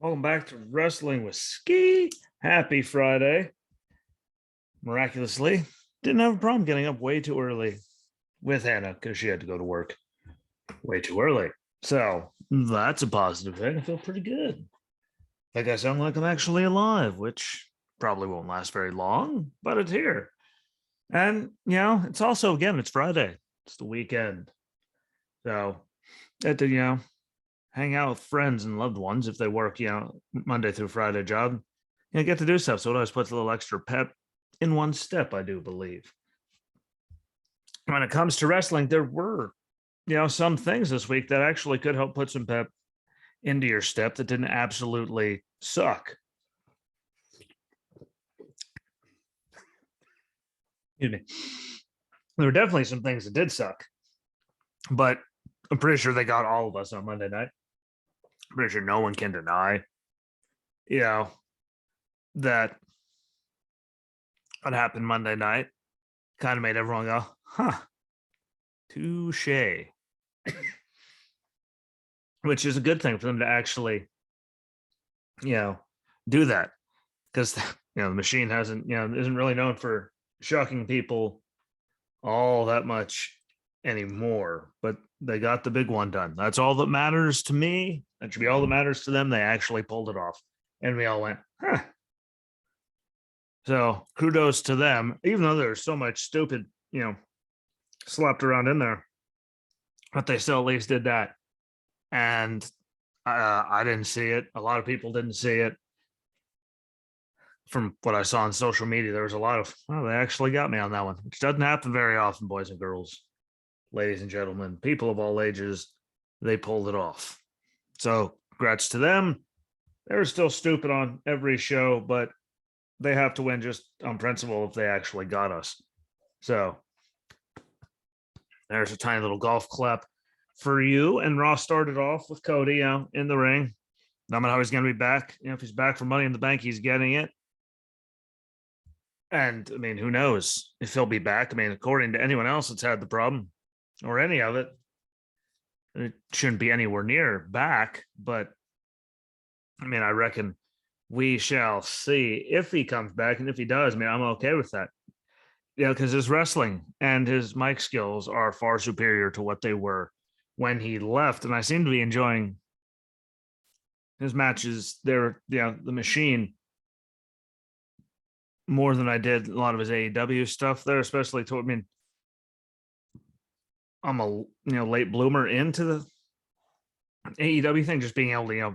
Welcome back to Wrestling with Ski. Happy Friday. Miraculously, didn't have a problem getting up way too early with Hannah because she had to go to work way too early. So that's a positive thing. I feel pretty good. Like I sound like I'm actually alive, which probably won't last very long, but it's here. And, it's also, again, it's Friday. It's the weekend. So, hang out with friends and loved ones if they work, Monday through Friday job. Get to do stuff. So it always puts a little extra pep in one step, I do believe. When it comes to wrestling, there were, some things this week that actually could help put some pep into your step that didn't absolutely suck. Excuse me. There were definitely some things that did suck, but I'm pretty sure they got all of us on Monday night. I'm pretty sure no one can deny, that what happened Monday night kind of made everyone go, huh, touche. Which is a good thing for them to actually, do that. Because, the machine isn't really known for shocking people all that much anymore. But they got the big one done. That's all that matters to me. That should be all that matters to them. They actually pulled it off. And we all went, huh. So kudos to them, even though there's so much stupid, slapped around in there. But they still at least did that. And I didn't see it. A lot of people didn't see it. From what I saw on social media, there was a lot of, they actually got me on that one, which doesn't happen very often, boys and girls, ladies and gentlemen, people of all ages. They pulled it off. So congrats to them. They were still stupid on every show, but they have to win just on principle if they actually got us. So there's a tiny little golf clap for you. And Ross started off with Cody in the ring. I don't know how he's going to be back. If he's back for Money in the Bank, he's getting it. And I mean, who knows if he'll be back? I mean, according to anyone else that's had the problem or any of it, it shouldn't be anywhere near back. But I mean, I reckon we shall see if he comes back. And if he does, I mean, I'm okay with that. Because his wrestling and his mic skills are far superior to what they were when he left. And I seem to be enjoying his matches. They're, the machine more than I did a lot of his AEW stuff there, especially toward, I mean, I'm a late bloomer into the AEW thing, just being able to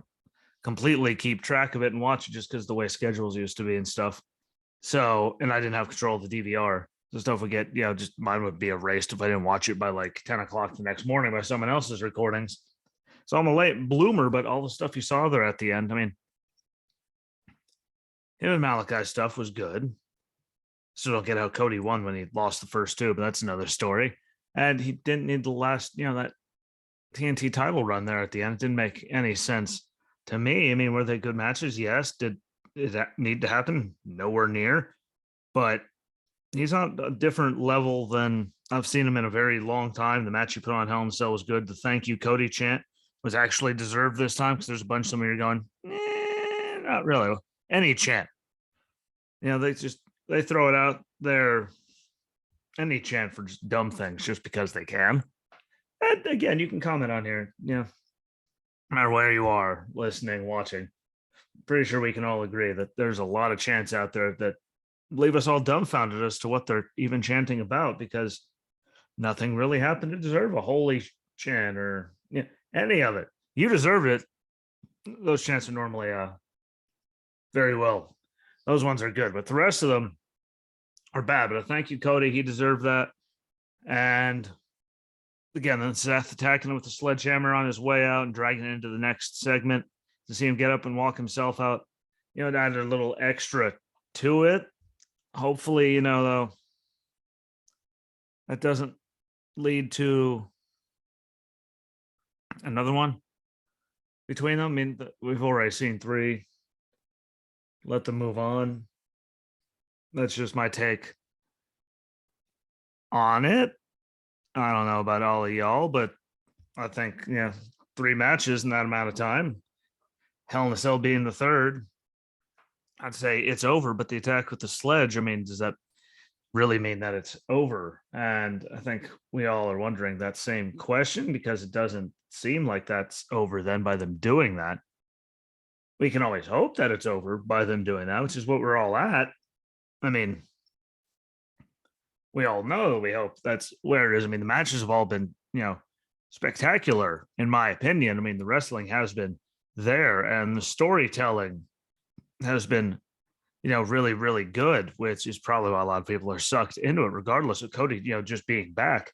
completely keep track of it and watch it just because the way schedules used to be and stuff. So, and I didn't have control of the DVR. So stuff would get, just mine would be erased if I didn't watch it by like 10 o'clock the next morning by someone else's recordings. So I'm a late bloomer, but all the stuff you saw there at the end, I mean, him and Malachi's stuff was good. Still don't get how Cody won when he lost the first two, but that's another story. And he didn't need the last, that TNT title run there at the end. It didn't make any sense to me. I mean, were they good matches? Yes. Did that need to happen? Nowhere near. But he's on a different level than I've seen him in a very long time. The match he put on Hell in a Cell was good. The thank you Cody chant was actually deserved this time because there's a bunch of them where you're going, not really. Any chant. They throw it out there. Any chant for just dumb things just because they can. And again, you can comment on here. No matter where you are, listening, watching. Pretty sure we can all agree that there's a lot of chants out there that leave us all dumbfounded as to what they're even chanting about, because nothing really happened to deserve a holy chant or any of it. You deserved it. Those chants are normally very well. Those ones are good, but the rest of them are bad. But thank you, Cody. He deserved that. And again, then Seth attacking him with the sledgehammer on his way out and dragging it into the next segment to see him get up and walk himself out. It added a little extra to it. Hopefully, though, that doesn't lead to another one between them. I mean, we've already seen 3. Let them move on. That's just my take on it. I don't know about all of y'all, but I think 3 matches in that amount of time Hell in a Cell being the third, I'd say it's over. But the attack with the sledge, I mean, does that really mean that it's over? And I think we all are wondering that same question because it doesn't seem like that's over then by them doing that. We can always hope that it's over by them doing that, which is what we're all at. I mean, we all know we hope that's where it is. I mean, the matches have all been, spectacular, in my opinion. I mean, the wrestling has been there and the storytelling has been, really, really good, which is probably why a lot of people are sucked into it, regardless of Cody, just being back.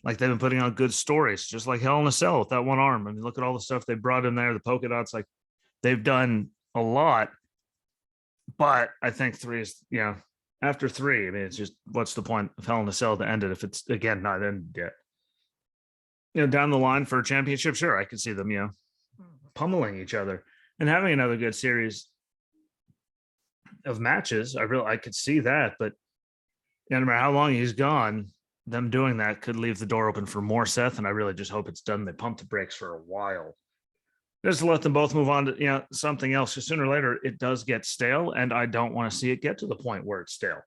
Like they've been putting on good stories, just like Hell in a Cell with that one arm. I mean, look at all the stuff they brought in there, the polka dots, like they've done a lot. But I think three is, after three, I mean, it's just what's the point of Hell in a Cell to end it if it's again not ended yet? Down the line for a championship, sure, I can see them, pummeling each other and having another good series of matches. I could see that, but no matter how long he's gone, them doing that could leave the door open for more Seth, and I really just hope it's done. They pumped the brakes for a while. Just to let them both move on to something else. Because sooner or later it does get stale, and I don't want to see it get to the point where it's stale.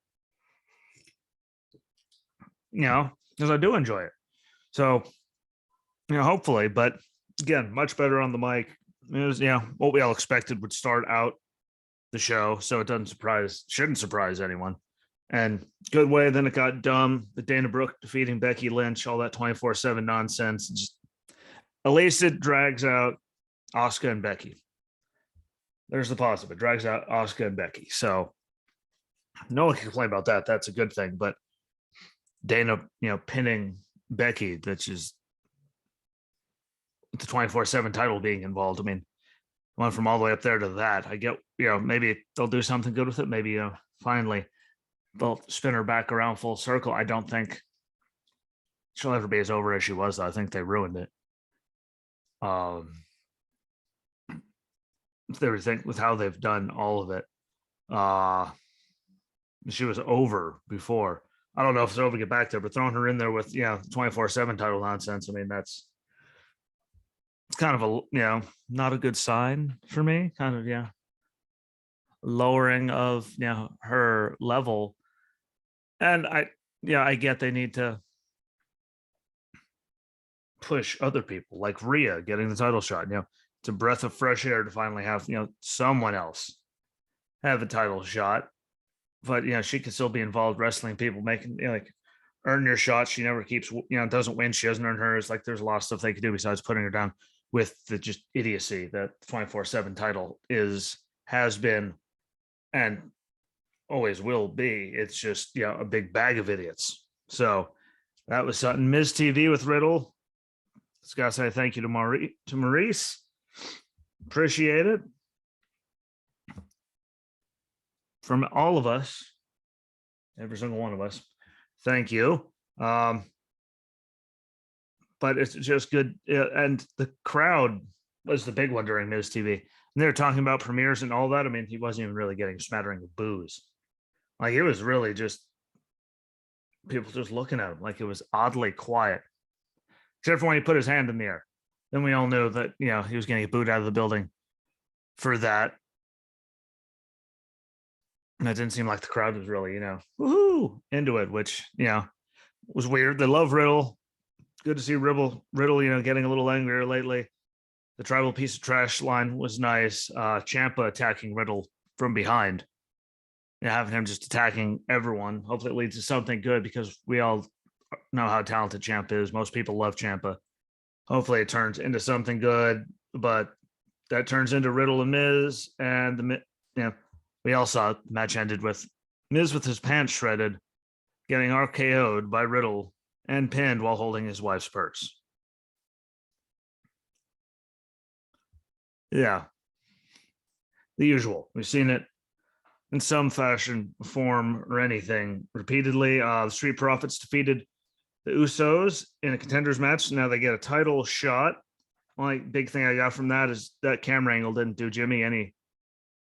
Because I do enjoy it. So, hopefully, but again, much better on the mic. It was, what we all expected would start out the show, so it shouldn't surprise anyone. And good way. Then it got dumb. The Dana Brooke defeating Becky Lynch, all that 24/7 nonsense. Just at least it drags out Asuka and Becky. There's the positive. It drags out Asuka and Becky. So no one can complain about that. That's a good thing. But Dana, pinning Becky, that's just the 24/7 title being involved. I mean, went from all the way up there to that. I get, maybe they'll do something good with it. Maybe, finally they'll spin her back around full circle. I don't think she'll ever be as over as she was, though. I think they ruined it. Everything with how they've done all of it. She was over before. I don't know if it's over to get back there, but throwing her in there with 24/7 title nonsense. I mean, it's kind of a not a good sign for me. Kind of lowering of her level. And I get they need to push other people like Rhea getting the title shot. It's a breath of fresh air to finally have someone else have a title shot. But she can still be involved wrestling people, making like earn your shot. She never keeps doesn't win. She doesn't earn hers. Like there's a lot of stuff they could do besides putting her down with the just idiocy that 24/7 title has been and always will be. It's just a big bag of idiots. So that was something. Miz TV with Riddle. Just gotta say thank you to Maurice. Appreciate it. From all of us, every single one of us, thank you. But it's just good. And the crowd was the big one during Miz TV. And they were talking about premieres and all that. I mean, he wasn't even really getting a smattering of boos. Like it was really just people just looking at him like it was oddly quiet. Except for when he put his hand in the air. Then we all knew that, he was going to get booed out of the building for that. And it didn't seem like the crowd was really, woohoo, into it, which, was weird. They love Riddle. Good to see Riddle, getting a little angrier lately. The tribal piece of trash line was nice. Ciampa attacking Riddle from behind. Having him just attacking everyone. Hopefully it leads to something good because we all know how talented Ciampa is. Most people love Ciampa. Hopefully it turns into something good, but that turns into Riddle and Miz, and we all saw the match ended with Miz with his pants shredded, getting RKO'd by Riddle and pinned while holding his wife's purse. Yeah. The usual. We've seen it in some fashion, form, or anything repeatedly. The Street Profits defeated the Usos in a contenders match. Now they get a title shot. Only big thing I got from that is that camera angle didn't do Jimmy any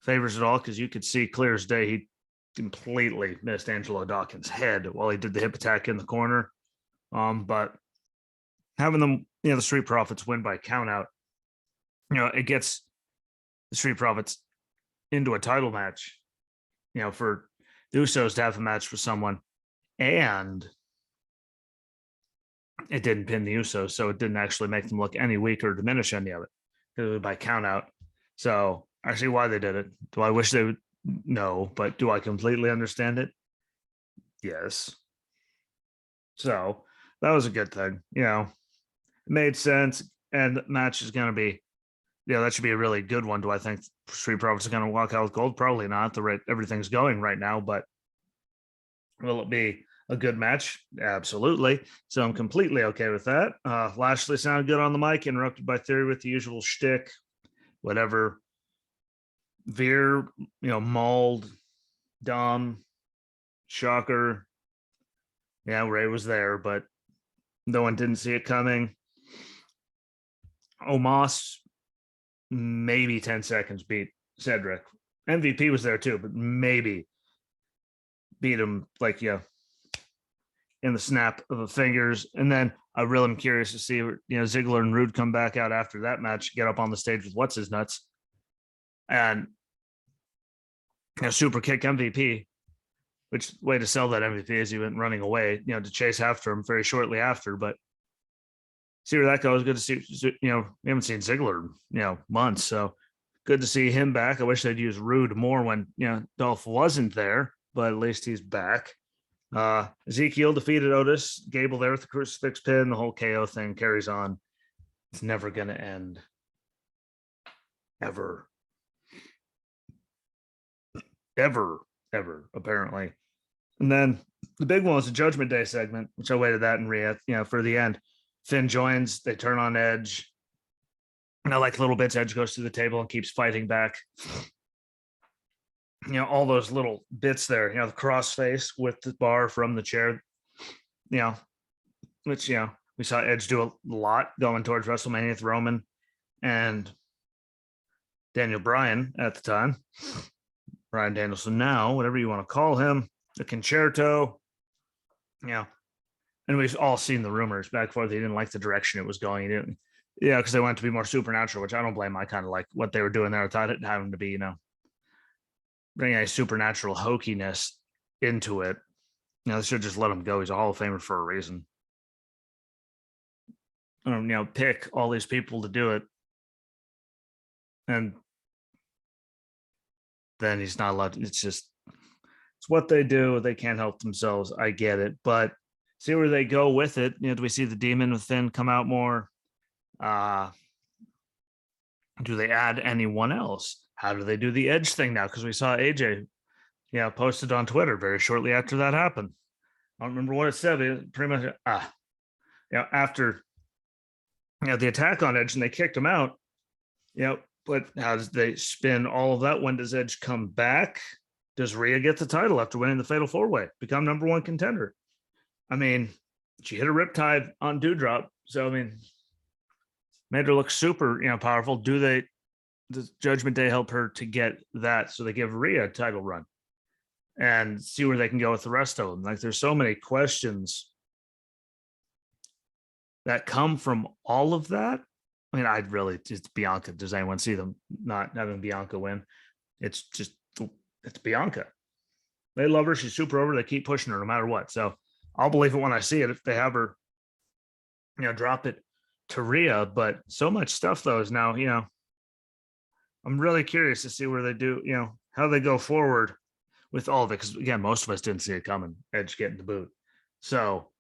favors at all because you could see clear as day he completely missed Angelo Dawkins' head while he did the hip attack in the corner. But having them, the Street Profits win by count out, it gets the Street Profits into a title match, for the Usos to have a match with someone, and it didn't pin the Usos, so it didn't actually make them look any weaker or diminish any of it. It was by count out. So I see why they did it. Do I wish they would? No, but do I completely understand it? Yes. So that was a good thing. It made sense. And the match is going to be, that should be a really good one. Do I think Street Profits are going to walk out with gold? Probably not. The rate everything's going right now, but will it be a good match? Absolutely. So I'm completely okay with that. Lashley sounded good on the mic, interrupted by Theory with the usual shtick, whatever. Veer, mauled, Dom, shocker. Yeah, Ray was there, but no one didn't see it coming. Omos, maybe 10 seconds beat Cedric. MVP was there too, but maybe beat him in the snap of the fingers. And then I really am curious to see, Ziggler and Rude come back out after that match, get up on the stage with what's his nuts, and super kick MVP. Which way to sell that MVP is he went running away, to chase after him very shortly after. But see where that goes. Good to see, we haven't seen Ziggler, months. So good to see him back. I wish they'd use Rude more when, Dolph wasn't there, but at least he's back. Ezekiel defeated Otis. Gable there with the crucifix pin. The whole KO thing carries on. It's never going to end. Ever, apparently. And then the big one was the Judgment Day segment, which I waited that in Rhea, for the end. Finn joins, they turn on Edge. And I like little bits. Edge goes to the table and keeps fighting back. All those little bits there, the crossface with the bar from the chair, which, we saw Edge do a lot going towards WrestleMania with Roman and Daniel Bryan at the time. Bryan Danielson now, whatever you want to call him, the concerto, and we've all seen the rumors back and forth. They didn't like the direction it was going. He didn't, because they wanted to be more supernatural, which I don't blame. I kind of like what they were doing there. I thought it having to be, bring a supernatural hokiness into it. They should just let him go. He's a Hall of Famer for a reason. Pick all these people to do it, and then he's not allowed. It's what they do. They can't help themselves. I get it, but see where they go with it. Do we see the demon with Finn come out more? Do they add anyone else? How do they do the Edge thing now? Because we saw AJ, posted on Twitter very shortly after that happened. I don't remember what it said. It pretty much, after, the attack on Edge and they kicked him out. But how does they spin all of that? When does Edge come back? Does Rhea get the title after winning the Fatal 4-Way? Become number one contender? I mean, she hit a riptide on Doudrop. So, made her look super, powerful. Does Judgment Day help her to get that? So they give Rhea a title run and see where they can go with the rest of them. There's so many questions that come from all of that. I'd really just Bianca. Does anyone see them not having Bianca win? It's Bianca. They love her. She's super over. They keep pushing her no matter what. So I'll believe it when I see it. If they have her, drop it to Rhea. But so much stuff though is now, I'm really curious to see where they do, how they go forward with all of it. Because again, most of us didn't see it coming. Edge getting the boot. So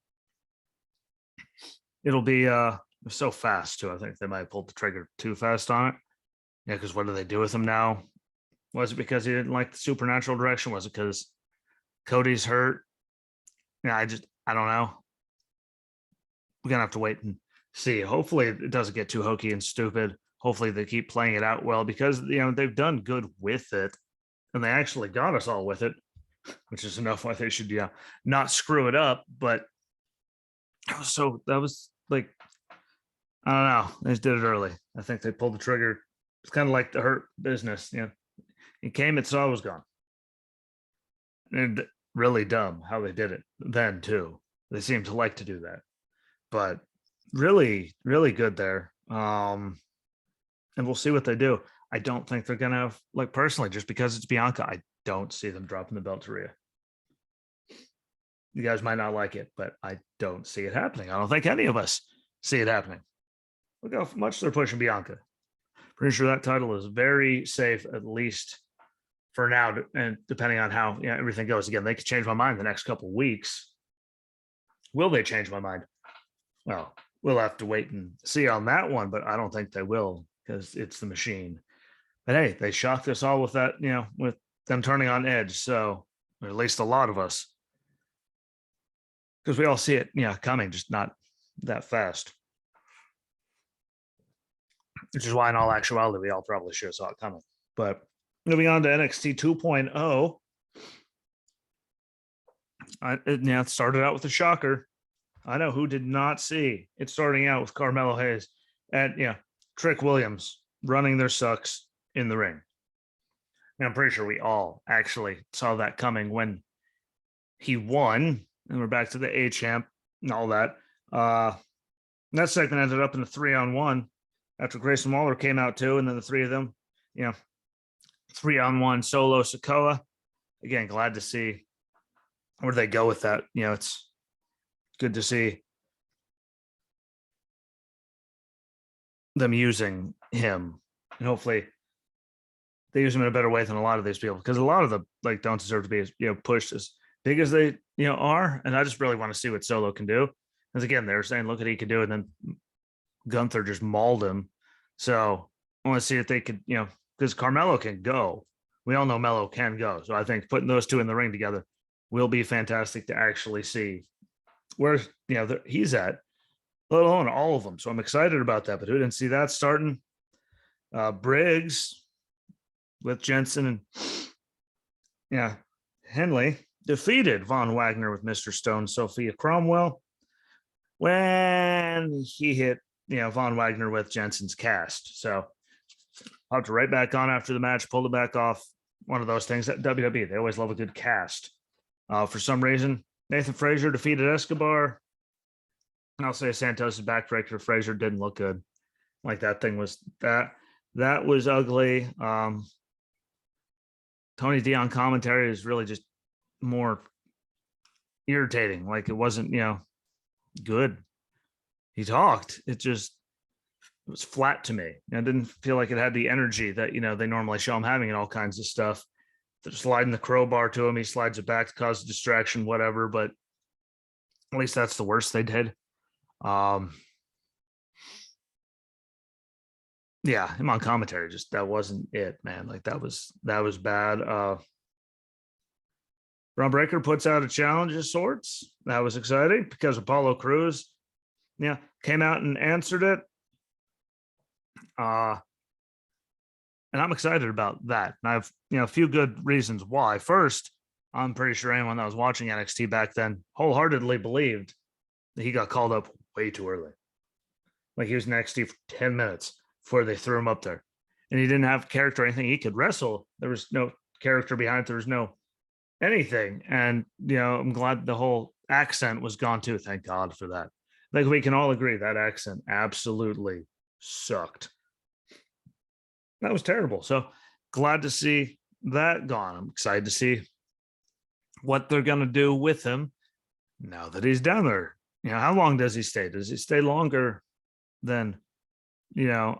it'll be so fast too. I think they might have pulled the trigger too fast on it. Because what do they do with him now? Was it because he didn't like the supernatural direction? Was it because Cody's hurt? I don't know. We're gonna have to wait and see. Hopefully it doesn't get too hokey and stupid. Hopefully they keep playing it out well, because they've done good with it and they actually got us all with it, which is enough why they should not screw it up. But that was like, I don't know. They just did it early. I think they pulled the trigger. It's kind of like the Hurt Business. It came, it saw, it was gone. And really dumb how they did it then too. They seem to like to do that, but really, really good there. And we'll see what they do. I don't think they're gonna have, like, personally, just because it's Bianca, I don't see them dropping the belt to Rhea. You guys might not like it, but I don't see it happening. I don't think any of us see it happening. Look how much they're pushing Bianca. Pretty sure that title is very safe, at least for now. And depending on how everything goes, again, they could change my mind the next couple of weeks. Will they change my mind? Well, we'll have to wait and see on that one, but I don't think they will because it's the machine. But hey, they shocked us all with that, with them turning on Edge. So, or at least a lot of us, because we all see it, coming, just not that fast. Which is why, in all actuality, we all probably should have saw it coming. But moving on to NXT 2.0, it started out with a shocker. I know who did not see it starting out with Carmelo Hayes and Trick Williams running their sucks in the ring. And I'm pretty sure we all actually saw that coming when he won, and we're back to the A champ and all that. That segment ended up in a 3-on-1 after Grayson Waller came out too, and then the three of them, 3-on-1 solo Sikoa. Again, glad to see where they go with that. It's good to see them using him, and hopefully they use him in a better way than a lot of these people, because a lot of them don't deserve to be pushed as big as they are. And I just really want to see what Solo can do, because again, they were saying look what he could do, and then Gunther just mauled him. So I want to see if they could, because Carmelo can go. We all know Melo can go. So I think putting those two in the ring together will be fantastic to actually see where he's at, let alone all of them. So I'm excited about that. But who didn't see that starting? Briggs with Jensen and Henley defeated Von Wagner with Mr. Stone, Sophia Cromwell, when he hit Von Wagner with Jensen's cast. So hopped right back on after the match, pulled it back off. One of those things that WWE, they always love a good cast. For some reason, Nathan Frazier defeated Escobar. I'll say Santos' backbreaker. Frazier didn't look good. Like that thing was that was ugly. Tony D on commentary is really just more irritating. Like it wasn't, good. He talked. It was flat to me. I didn't feel like it had the energy that, they normally show him having and all kinds of stuff. They're sliding the crowbar to him. He slides it back to cause a distraction, whatever. But at least that's the worst they did. Yeah, him on commentary, just that wasn't it, man. Like that was bad. Ron Breaker puts out a challenge of sorts. That was exciting because Apollo Crews, came out and answered it. And I'm excited about that. And I have, a few good reasons why. First, I'm pretty sure anyone that was watching NXT back then wholeheartedly believed that he got called up way too early. Like he was in NXT for 10 minutes before they threw him up there. And he didn't have character or anything. He could wrestle. There was no character behind it. There was no anything. And, I'm glad the whole accent was gone too. Thank God for that. Like we can all agree that accent absolutely sucked. That was terrible. So glad to see that gone. I'm excited to see what they're going to do with him now that he's down there. How long does he stay? Does he stay longer than,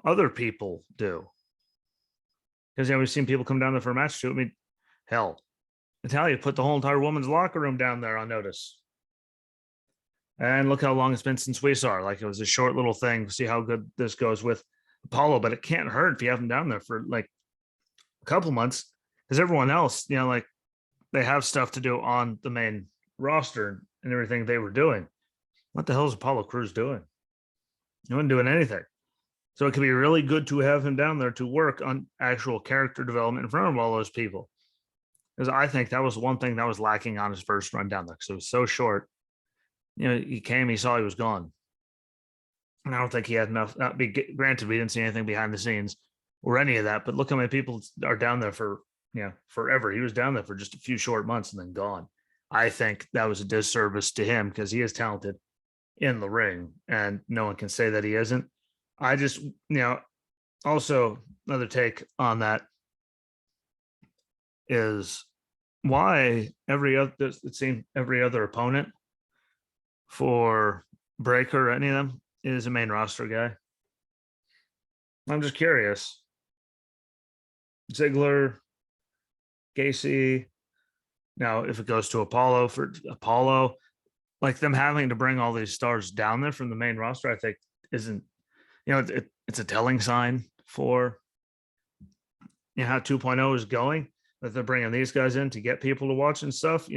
other people do? Because, we've seen people come down there for a match too. I mean, hell, Natalia put the whole entire women's locker room down there on notice. And look how long it's been since we saw her. Like it was a short little thing. See how good this goes with Apollo, but it can't hurt if you have him down there for like a couple months, because everyone else, like they have stuff to do on the main roster and everything they were doing. What the hell is Apollo Crews doing? He wasn't doing anything. So it could be really good to have him down there to work on actual character development in front of all those people. Because I think that was one thing that was lacking on his first run down there, because it was so short. He came, he saw he was gone. And I don't think he had enough. Granted, we didn't see anything behind the scenes or any of that, but look how many people are down there for, forever. He was down there for just a few short months and then gone. I think that was a disservice to him because he is talented in the ring and no one can say that he isn't. I just, Also, another take on that is why every other it seemed every other opponent for Breaker or any of them is a main roster guy. I'm just curious. Ziggler, Gacy. Now, if it goes to Apollo for Apollo, like them having to bring all these stars down there from the main roster, I think isn't, it's a telling sign for how 2.0 is going, that they're bringing these guys in to get people to watch and stuff,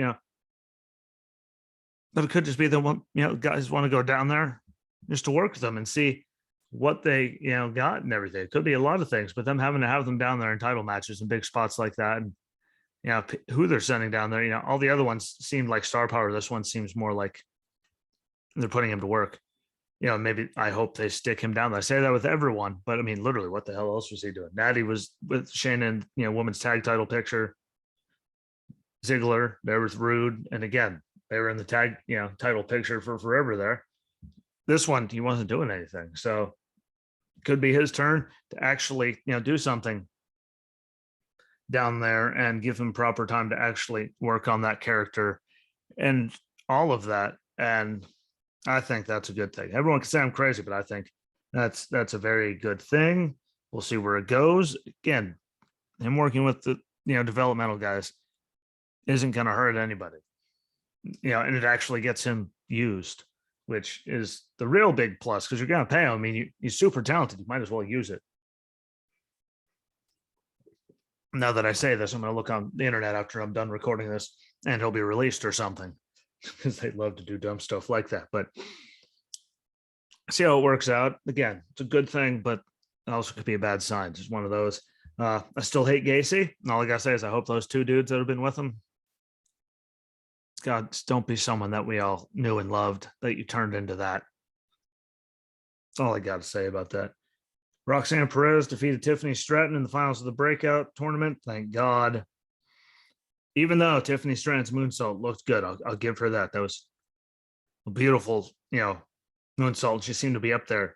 but it could just be the one, guys want to go down there just to work with them and see what they, got and everything. It could be a lot of things, but them having to have them down there in title matches and big spots like that, and who they're sending down there, all the other ones seemed like star power. This one seems more like they're putting him to work. Maybe I hope they stick him down. I say that with everyone, but I mean, literally, what the hell else was he doing? Natty was with Shayna, women's tag title picture. Ziggler, there was Rude, and again, they were in the tag, title picture for forever there. This one, he wasn't doing anything, so it could be his turn to actually, do something down there and give him proper time to actually work on that character and all of that. And I think that's a good thing. Everyone can say I'm crazy, but I think that's a very good thing. We'll see where it goes. Again, him working with the developmental guys isn't going to hurt anybody. And it actually gets him used, which is the real big plus, because you're going to pay him. I mean, he's super talented. You might as well use it. Now that I say this, I'm going to look on the internet after I'm done recording this, and he'll be released or something, because they love to do dumb stuff like that. But see how it works out. Again, it's a good thing, but it also could be a bad sign. It's one of those. I still hate Gacy. And all I got to say is I hope those two dudes that have been with him, God, don't be someone that we all knew and loved, that you turned into that. That's all I got to say about that. Roxanne Perez defeated Tiffany Stratton in the finals of the breakout tournament. Thank God. Even though Tiffany Stratton's moonsault looked good, I'll give her that. That was a beautiful, moonsault. She seemed to be up there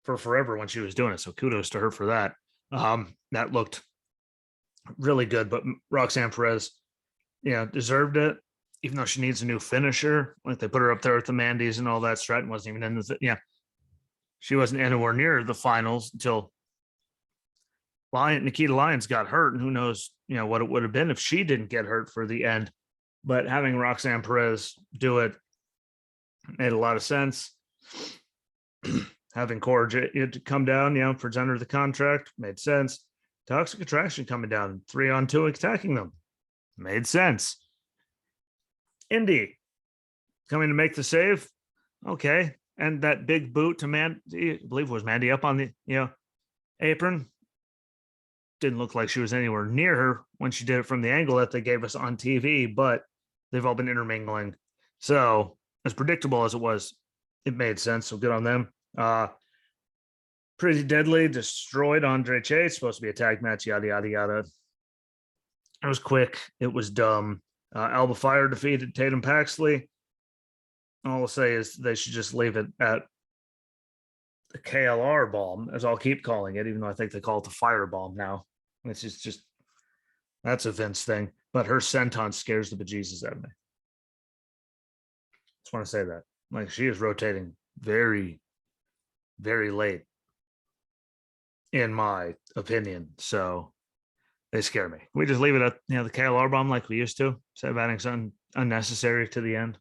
for forever when she was doing it. So kudos to her for that. That looked really good. But Roxanne Perez, deserved it, even though she needs a new finisher. Like they put her up there with the Mandys and all that. Stratton wasn't even in the she wasn't anywhere near the finals until Nikita Lyons got hurt, and who knows, what it would have been if she didn't get hurt for the end. But having Roxanne Perez do it made a lot of sense. Having Cora to come down, present her the contract made sense. Toxic Attraction coming down 3-on-2 attacking them made sense. Indy coming to make the save, okay. And that big boot to Mandy, I believe it was Mandy, up on the apron. Didn't look like she was anywhere near her when she did it from the angle that they gave us on TV, but they've all been intermingling. So as predictable as it was, it made sense. So good on them. Pretty Deadly destroyed Andre Chase. Supposed to be a tag match, yada, yada, yada. It was quick. It was dumb. Alba Fire defeated Tatum Paxley. All I'll say is they should just leave it at the KLR bomb, as I'll keep calling it, even though I think they call it the fire bomb now. It's just that's a Vince thing. But her senton scares the bejesus out of me. Just want to say that. Like, she is rotating very, very late, in my opinion. So they scare me. We just leave it at the KLR bomb like we used to, instead of adding something unnecessary to the end,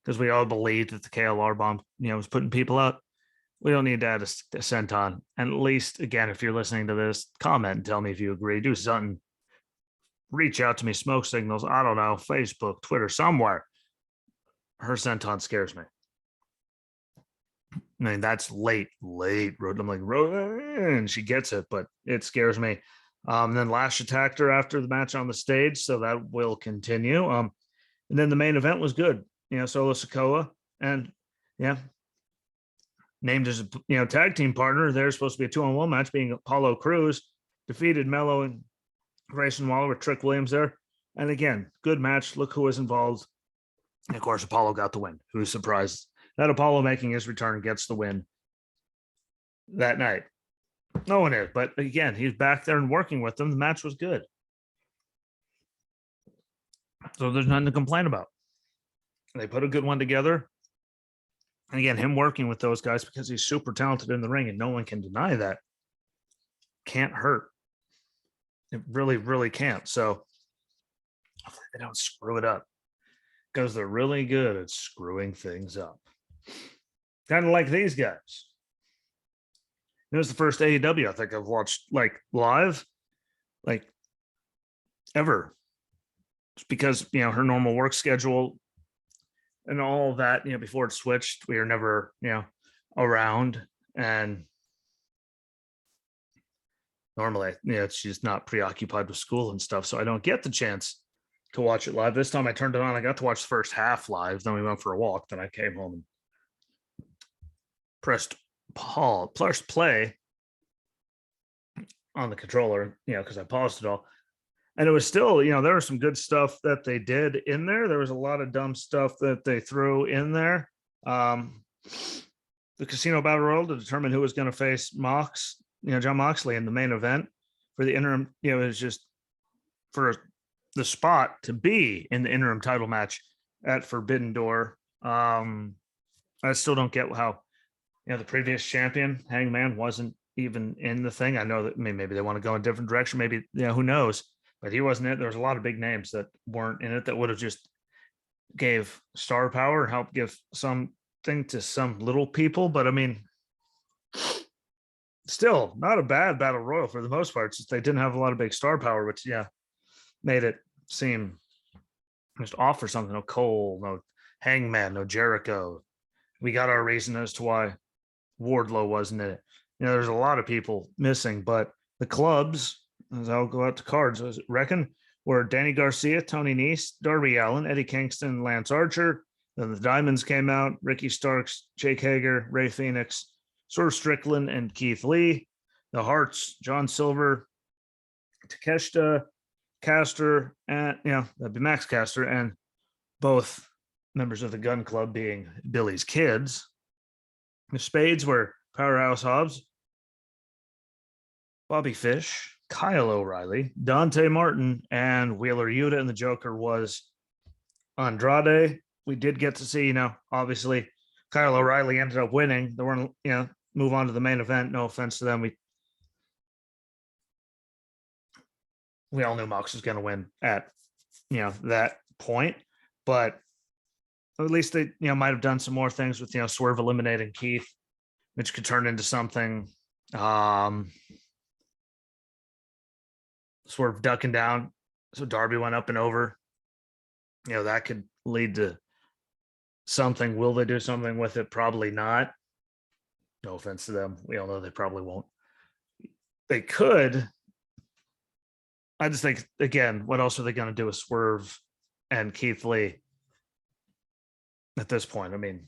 because we all believed that the KLR bomb was putting people out. We don't need to add a senton. And at least, again, if you're listening to this, comment and tell me if you agree. Do something. Reach out to me, smoke signals. I don't know, Facebook, Twitter, somewhere. Her senton scares me. I mean, that's late. I'm like, and she gets it, but it scares me. Then Lash attacked her after the match on the stage, so that will continue. And then the main event was good. Solo Sikoa, and named as a tag team partner. They're supposed to be a 2-on-1 match, being Apollo Crews defeated Mello and Grayson Waller with Trick Williams there. And again, good match. Look who was involved. And of course, Apollo got the win. Who's surprised that Apollo making his return gets the win that night? No one is. But again, he's back there and working with them. The match was good. So there's nothing to complain about. They put a good one together. And again, him working with those guys because he's super talented in the ring and no one can deny that. Can't hurt. It really, really can't. So they don't screw it up because they're really good at screwing things up. Kind of like these guys. It was the first AEW I think I've watched like live, like ever. It's because, her normal work schedule and all of that, before it switched, we were never, around. And normally, she's not preoccupied with school and stuff. So I don't get the chance to watch it live. This time I turned it on. I got to watch the first half live. Then we went for a walk. Then I came home and pressed play on the controller, because I paused it all. And it was still, there was some good stuff that they did in there. There was a lot of dumb stuff that they threw in there. The Casino Battle Royal to determine who was going to face John Moxley in the main event for the interim, it was just for the spot to be in the interim title match at Forbidden Door. I still don't get how, the previous champion, Hangman, wasn't even in the thing. I know that maybe they want to go in a different direction. Maybe, who knows? But he wasn't in it. There was a lot of big names that weren't in it that would have just gave star power, helped give something to some little people. But I mean, still not a bad battle royal for the most part. It's just they didn't have a lot of big star power, which made it seem just off for something. No Cole, no Hangman, no Jericho. We got our reason as to why Wardlow wasn't in it. There's a lot of people missing, but the clubs, as I'll go out to cards, I reckon, were Danny Garcia, Tony Nese, Darby Allin, Eddie Kingston, Lance Archer. Then the Diamonds came out, Ricky Starks, Jake Hager, Ray Phoenix, Swerve Strickland, and Keith Lee. The Hearts, John Silver, Takeshita, Caster, and that'd be Max Caster, and both members of the Gun Club being Billy's kids. The Spades were Powerhouse Hobbs, Bobby Fish, Kyle O'Reilly, Dante Martin, and Wheeler Yuta, and the Joker was Andrade. We did get to see, obviously Kyle O'Reilly ended up winning. They weren't, move on to the main event. No offense to them. We all knew Mox was going to win at, that point, but at least they, might have done some more things with, Swerve eliminating Keith, which could turn into something. Swerve ducking down, so Darby went up and over. That could lead to something. Will they do something with it? Probably not. No offense to them. We all know they probably won't. They could. I just think, again, what else are they going to do with Swerve and Keith Lee at this point? I mean,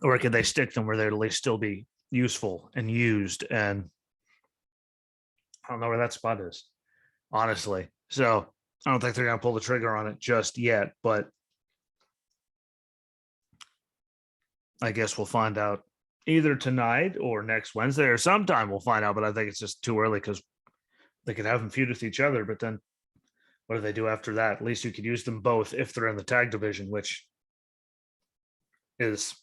or could they stick them where they'd at least still be useful and used? And I don't know where that spot is, honestly. So I don't think they're going to pull the trigger on it just yet, but I guess we'll find out either tonight or next Wednesday or sometime. We'll find out, but I think it's just too early because they could have them feud with each other, but then what do they do after that? At least you could use them both if they're in the tag division, which is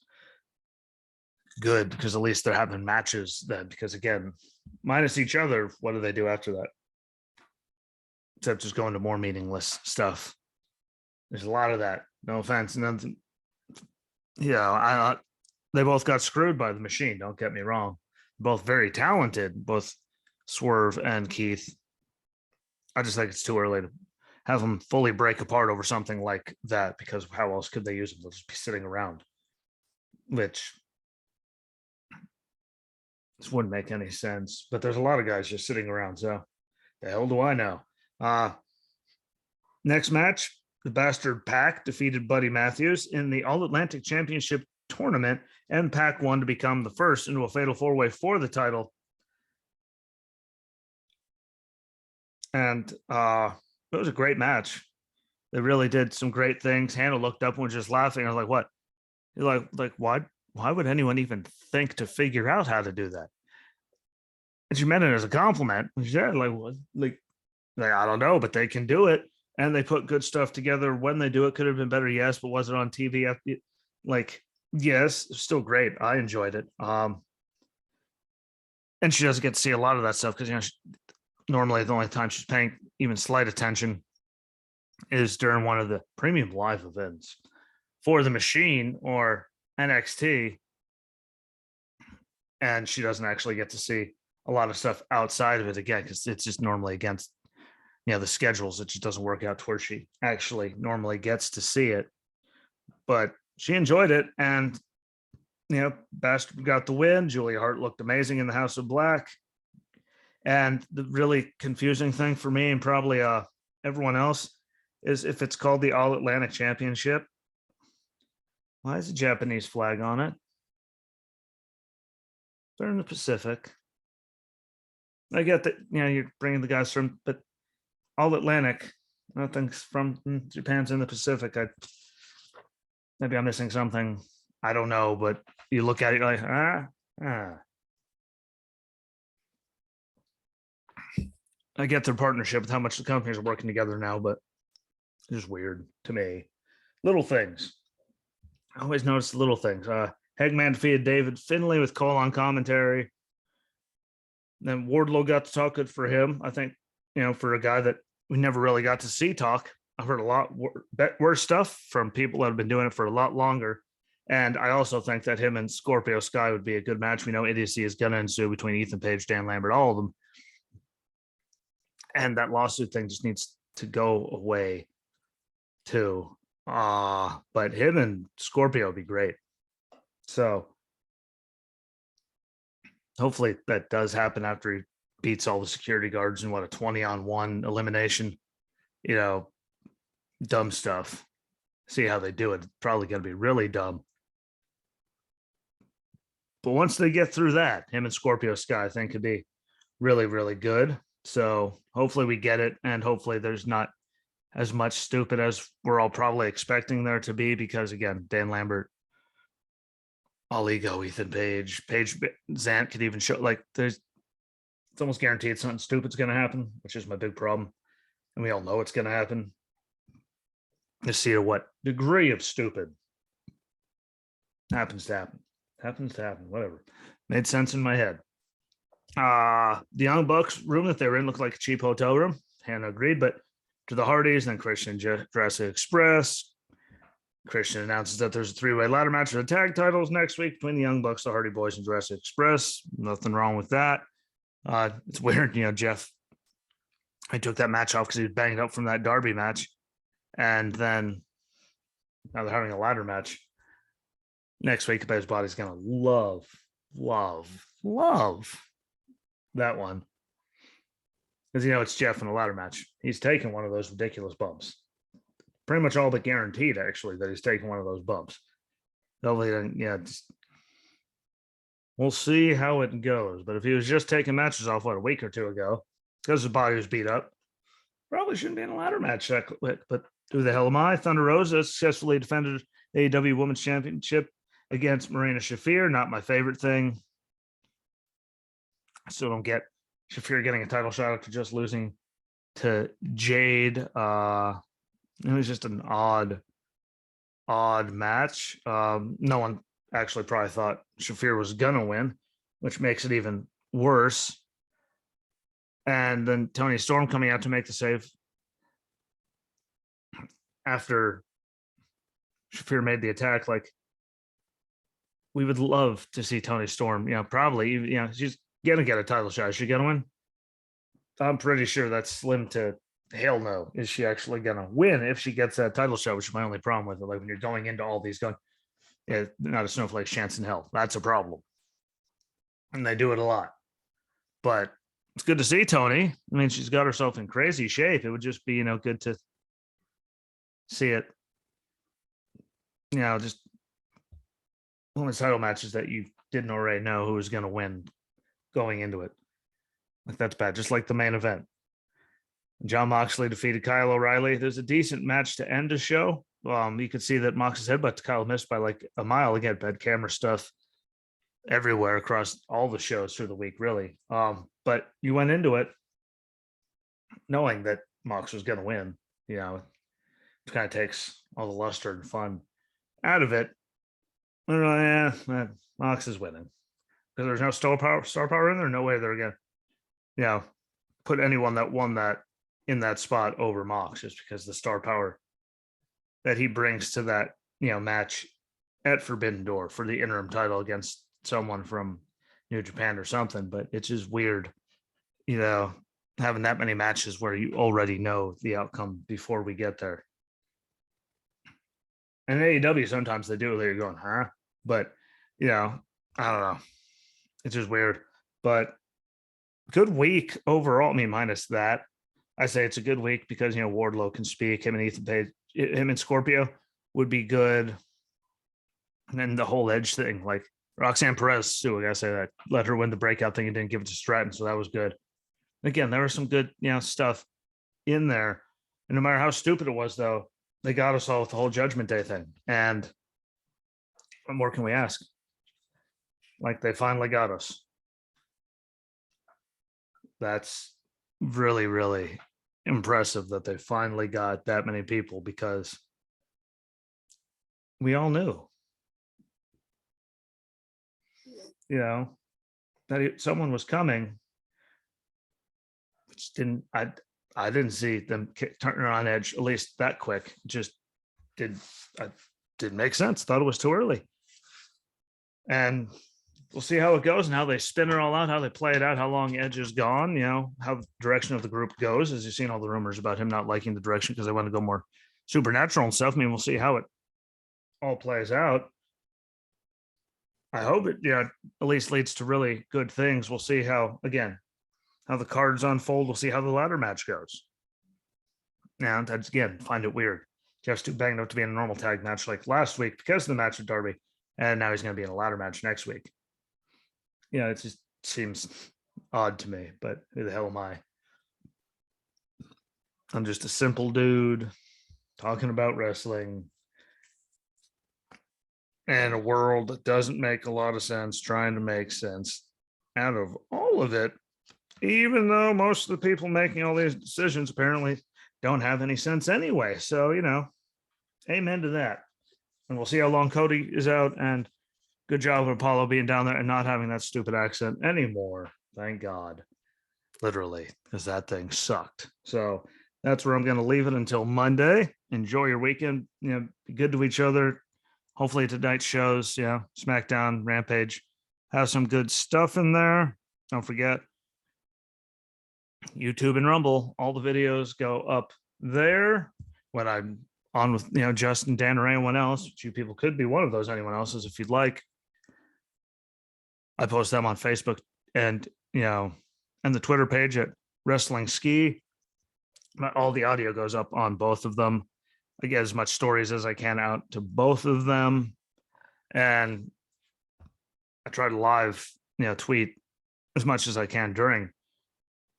good because at least they're having matches then, because again, minus each other, what do they do after that? Except just going to more meaningless stuff. There's a lot of that. No offense. And then, they both got screwed by the machine. Don't get me wrong. Both very talented, both Swerve and Keith. I just think it's too early to have them fully break apart over something like that, because how else could they use them? They'll just be sitting around, which this wouldn't make any sense. But there's a lot of guys just sitting around. So the hell do I know? Next match, the Bastard Pack defeated Buddy Matthews in the All-Atlantic Championship tournament, and Pack won to become the first into a fatal four-way for the title. And it was a great match. They really did some great things. Hannah looked up and was just laughing. I was like, what? You're like what? why would anyone even think to figure out how to do that? And she meant it as a compliment. She said, like, what? Like, I don't know, but they can do it. And they put good stuff together when they do it. Could have been better, yes, but was it on TV? Like, yes, still great. I enjoyed it. And she doesn't get to see a lot of that stuff because, normally the only time she's paying even slight attention is during one of the premium live events for the Machine or NXT. And she doesn't actually get to see a lot of stuff outside of it again because it's just normally against the schedules. It just doesn't work out to where she actually normally gets to see it. But she enjoyed it, and Bastard got the win. Julia Hart looked amazing in the House of Black. And the really confusing thing for me and probably everyone else is if it's called the All Atlantic Championship, why is a Japanese flag on it? They're in the Pacific. I get that, you're bringing the guys from, but All Atlantic, nothing's from Japan's in the Pacific. Maybe I'm missing something. I don't know, but you look at it like, I get their partnership with how much the companies are working together now, but it's just weird to me. Little things. I always notice the little things. Hangman defeated David Finlay with Cole on commentary. Then Wardlow got to talk. Good for him. I think, for a guy that we never really got to see talk, I've heard a lot worse stuff from people that have been doing it for a lot longer. And I also think that him and Scorpio Sky would be a good match. We know idiocy is going to ensue between Ethan Page, Dan Lambert, all of them. And that lawsuit thing just needs to go away too. But him and Scorpio would be great. So hopefully that does happen after he beats all the security guards in a 20-on-1 elimination, dumb stuff. See how they do it. It's probably going to be really dumb. But once they get through that, him and Scorpio Sky, I think, could be really, really good. So hopefully we get it. And hopefully there's not as much stupid as we're all probably expecting there to be. Because, again, Dan Lambert, all ego, Ethan Page, Zant could even show, it's almost guaranteed something stupid's going to happen, which is my big problem. And we all know it's going to happen. To see to what degree of stupid happens to happen, whatever. Made sense in my head. The Young Bucks room that they were in looked like a cheap hotel room. Hannah agreed, but to the Hardys, then Christian Jurassic Express. Christian announces that there's a 3-way ladder match for the tag titles next week between the Young Bucks, the Hardy Boys, and Jurassic Express. Nothing wrong with that. It's weird, Jeff. I took that match off because he was banged up from that Darby match. And then now they're having a ladder match next week. But his body's going to love that one. Because, it's Jeff in a ladder match. He's taking one of those ridiculous bumps. Pretty much all but guaranteed, actually, that he's taking one of those bumps. Hopefully, we'll see how it goes. But if he was just taking matches off, a week or two ago, because his body was beat up, probably shouldn't be in a ladder match that quick. But who the hell am I? Thunder Rosa successfully defended the AEW Women's Championship against Marina Shafir. Not my favorite thing. I still don't get Shafir getting a title shot after just losing to Jade. It was just an odd match. No one actually probably thought Shafir was gonna win, which makes it even worse. And then Tony Storm coming out to make the save after Shafir made the attack. We would love to see Tony Storm, probably, she's gonna get a title shot. Is she gonna win? I'm pretty sure that's slim to hell no. Is she actually gonna win if she gets that title shot? Which is my only problem with it. When you're going into all these going, not a snowflake chance in hell. That's a problem. And they do it a lot. But it's good to see Tony. I mean, she's got herself in crazy shape. It would just be, good to see it. Just one of the title matches that you didn't already know who was going to win going into it. That's bad. Just like the main event. John Moxley defeated Kyle O'Reilly. There's a decent match to end a show. You could see that Mox's headbutt to Kyle missed by like a mile. Again, bad camera stuff everywhere across all the shows through the week, really. But you went into it knowing that Mox was going to win. You know, it kind of takes all the luster and fun out of it. Yeah, Mox is winning because there's no star power in there. No way they're gonna, put anyone that won that in that spot over Mox, just because the star power that he brings to that match at Forbidden Door for the interim title against someone from New Japan or something. But it's just weird, having that many matches where you already know the outcome before we get there. And AEW, sometimes they do it, you're going, huh? But, I don't know. It's just weird. But good week overall. I mean, minus that. I say it's a good week because, Wardlow can speak. Him and Ethan Page, him and Scorpio would be good. And then the whole Edge thing, like Roxanne Perez, too, I gotta say that. Let her win the breakout thing and didn't give it to Stratton. So that was good. Again, there was some good, stuff in there. And no matter how stupid it was, though, they got us all with the whole Judgment Day thing. And what more can we ask? Like, they finally got us. That's really, really impressive that they finally got that many people, because we all knew, that someone was coming. Which I didn't see them turning on Edge, at least that quick. Just didn't make sense. Thought it was too early. And we'll see how it goes and how they spin it all out, how they play it out, how long Edge is gone, how the direction of the group goes. As you've seen all the rumors about him not liking the direction because they want to go more supernatural and stuff. I mean, we'll see how it all plays out. I hope it, at least leads to really good things. We'll see how the cards unfold. We'll see how the ladder match goes. Now, that's, again, find it weird. Jeff's too banged up to be in a normal tag match like last week because of the match with Darby, and now he's going to be in a ladder match next week. It just seems odd to me, but who the hell am I? I'm just a simple dude talking about wrestling in a world that doesn't make a lot of sense, trying to make sense out of all of it, even though most of the people making all these decisions apparently don't have any sense anyway. So, amen to that. And we'll see how long Cody is out, and good job of Apollo being down there and not having that stupid accent anymore. Thank God. Literally, because that thing sucked. So that's where I'm going to leave it until Monday. Enjoy your weekend. Be good to each other. Hopefully tonight's shows, SmackDown, Rampage, have some good stuff in there. Don't forget, YouTube and Rumble, all the videos go up there when I'm on with Justin, Dan, or anyone else, which you people could be one of those anyone else's if you'd like. I post them on Facebook and the Twitter page at Wrestling Ski. But all the audio goes up on both of them. I get as much stories as I can out to both of them, and I try to live tweet as much as I can during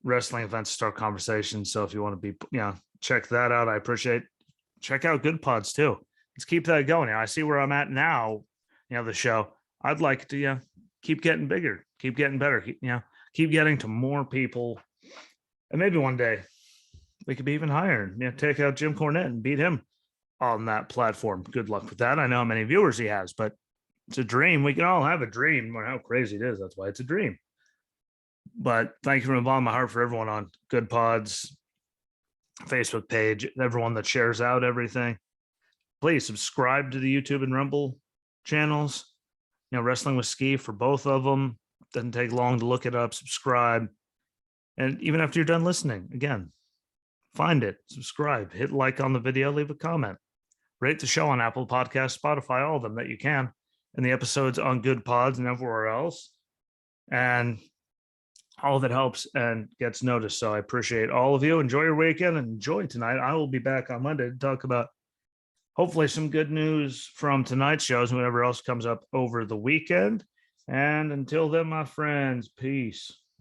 wrestling events, start conversations. So if you want to be check that out, I appreciate. Check out Good Pods too. Let's keep that going. I see where I'm at now. The show. I'd like to keep getting bigger, keep getting better, keep getting to more people, and maybe one day we could be even higher. Take out Jim Cornette and beat him on that platform. Good luck with that. I know how many viewers he has, but it's a dream. We can all have a dream, no matter how crazy it is. That's why it's a dream. But thank you from the bottom of my heart for everyone on Good Pods Facebook page, everyone that shares out everything. Please subscribe to the YouTube and Rumble channels. Wrestling with Ski for both of them. Doesn't take long to look it up. Subscribe. And even after you're done listening, again, find it, subscribe, hit like on the video, leave a comment. Rate the show on Apple Podcasts, Spotify, all of them that you can. And the episodes on Good Pods and everywhere else. And all of it helps and gets noticed. So I appreciate all of you. Enjoy your weekend and enjoy tonight. I will be back on Monday to talk about hopefully some good news from tonight's shows and whatever else comes up over the weekend. And until then, my friends, peace.